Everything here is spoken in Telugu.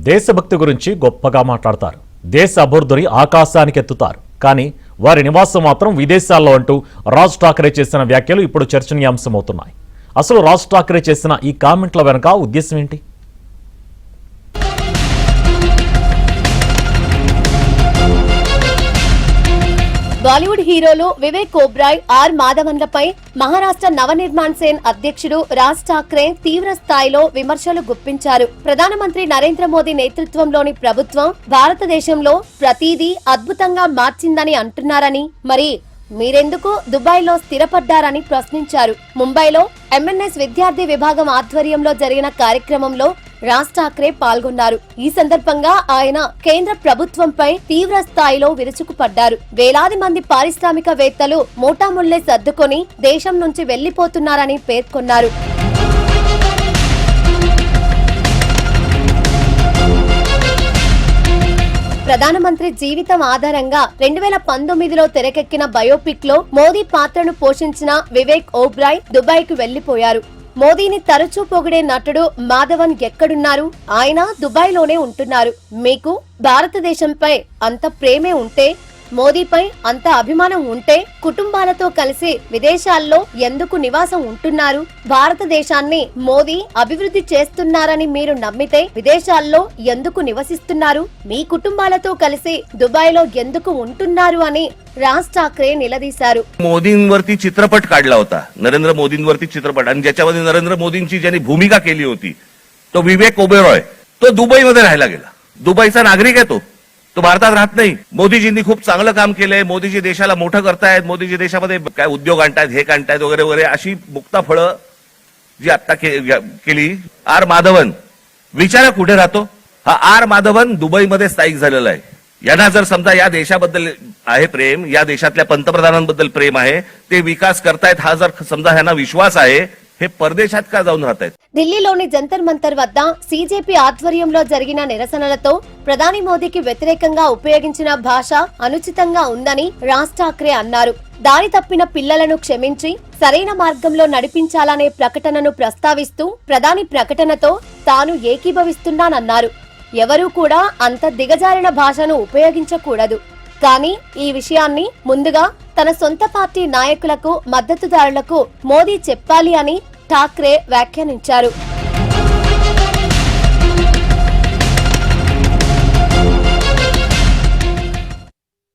దేశభక్తి గురించి గొప్పగా మాట్లాడతారు. దేశ అభివృద్ధిని ఆకాశానికి ఎత్తుతారు. కానీ వారి నివాసం మాత్రం విదేశాల్లో అంటూ రాజ్ ఠాకరే చేసిన వ్యాఖ్యలు ఇప్పుడు చర్చనీయాంశమవుతున్నాయి. అసలు రాజ్ ఠాకరే చేసిన ఈ కామెంట్ల వెనుక ఉద్దేశం ఏంటి? బాలీవుడ్ హీరోలు వివేక్ ఓబ్రాయ్, ఆర్ మాధవన్లపై మహారాష్ట్ర నవనిర్మాణ్ సేన్ అధ్యక్షుడు రాజ్ ఠాకరే తీవ్ర స్థాయిలో విమర్శలు గుప్పించారు. ప్రధానమంత్రి నరేంద్ర మోదీ నేతృత్వంలోని ప్రభుత్వం భారతదేశంలో ప్రతిదీ అద్భుతంగా మార్చిందని అంటున్నారని, మరి మీరెందుకు దుబాయ్లో స్థిరపడ్డారని ప్రశ్నించారు. ముంబైలో ఎంఎన్ఎస్ విద్యార్థి విభాగం ఆధ్వర్యంలో జరిగిన కార్యక్రమంలో రాజ్ ఠాకరే పాల్గొన్నారు. ఈ సందర్భంగా ఆయన కేంద్ర ప్రభుత్వంపై తీవ్ర స్థాయిలో విరుచుకుపడ్డారు. వేలాది మంది పారిశ్రామికవేత్తలు మూటాముళ్లే సర్దుకొని దేశం నుంచి వెళ్లిపోతున్నారని పేర్కొన్నారు. ప్రధానమంత్రి జీవితం ఆధారంగా 2019లో తెరకెక్కిన బయోపిక్ లో మోదీ పాత్రను పోషించిన వివేక్ ఓబ్రాయ్ దుబాయ్ కు వెళ్లిపోయారు. మోదీని తరచూ పొగిడే నటుడు మాధవన్ ఎక్కడున్నారు? ఆయన దుబాయ్ లోనే ఉంటున్నారు. మీకు భారతదేశంపై అంత ప్రేమే ఉంటే, మోదీపై అంత అభిమానం ఉంటే కుటుంబాలతో కలిసి విదేశాల్లో ఎందుకు నివాసం ఉంటున్నారు? భారతదేశాన్ని మోదీ అభివృద్ధి చేస్తున్నారని మీరు నమ్మితే విదేశాల్లో ఎందుకు నివసిస్తున్నారు? మీ కుటుంబాలతో కలిసి దుబాయ్ లో ఎందుకు ఉంటున్నారు అని రాజ్ ఠాకరే నిలదీశారు. मोदींवरती चित्रपट काढला होता, नरेंद्र मोदींवरती चित्रपट, आणि ज्याच्यामध्ये नरेंद्र मोदींची ज्यांनी भूमिका केली होती तो विवेक ओबेरॉय, तो दुबईमध्ये राहायला गेला. दुबईचा नागरिक आहे तो भारतात राहत नाही. मोदीजींनी खूप चांगलं काम केलंय. मोदीजी देशाला मोठं करतायत. मोदीजी देशामध्ये काय उद्योग आणतायत, हे आणतायत वगैरे वगैरे अशी मुक्ताफळं जी आता केली. आर माधवन विचारा कुठे राहतो हा आर माधवन? दुबईमध्ये स्थायिक झालेला आहे. यांना जर समजा या देशाबद्दल आहे प्रेम, या देशातल्या पंतप्रधानांबद्दल प्रेम आहे, ते विकास करतायत हा जर समजा ह्यांना विश्वास आहे, हे परदेशात का जाऊन राहतायत? ఢిల్లీలోని జంతర్ మంతర్ వద్ద సీజేపీ ఆధ్వర్యంలో జరిగిన నిరసనలతో ప్రధాని మోదీకి వ్యతిరేకంగా ఉపయోగించిన భాష అనుచితంగా ఉందని రాజ్ ఠాకరే అన్నారు. దారి తప్పిన పిల్లలను క్షమించి సరైన మార్గంలో నడిపించాలనే ప్రకటనను ప్రస్తావిస్తూ ప్రధాని ప్రకటనతో తాను ఏకీభవిస్తున్నానన్నారు. ఎవరూ కూడా అంత దిగజారిన భాషను ఉపయోగించకూడదు. కానీ ఈ విషయాన్ని ముందుగా తన సొంత పార్టీ నాయకులకు, మద్దతుదారులకు మోదీ చెప్పాలి అని ఠాకరే వ్యాఖ్యానించారు.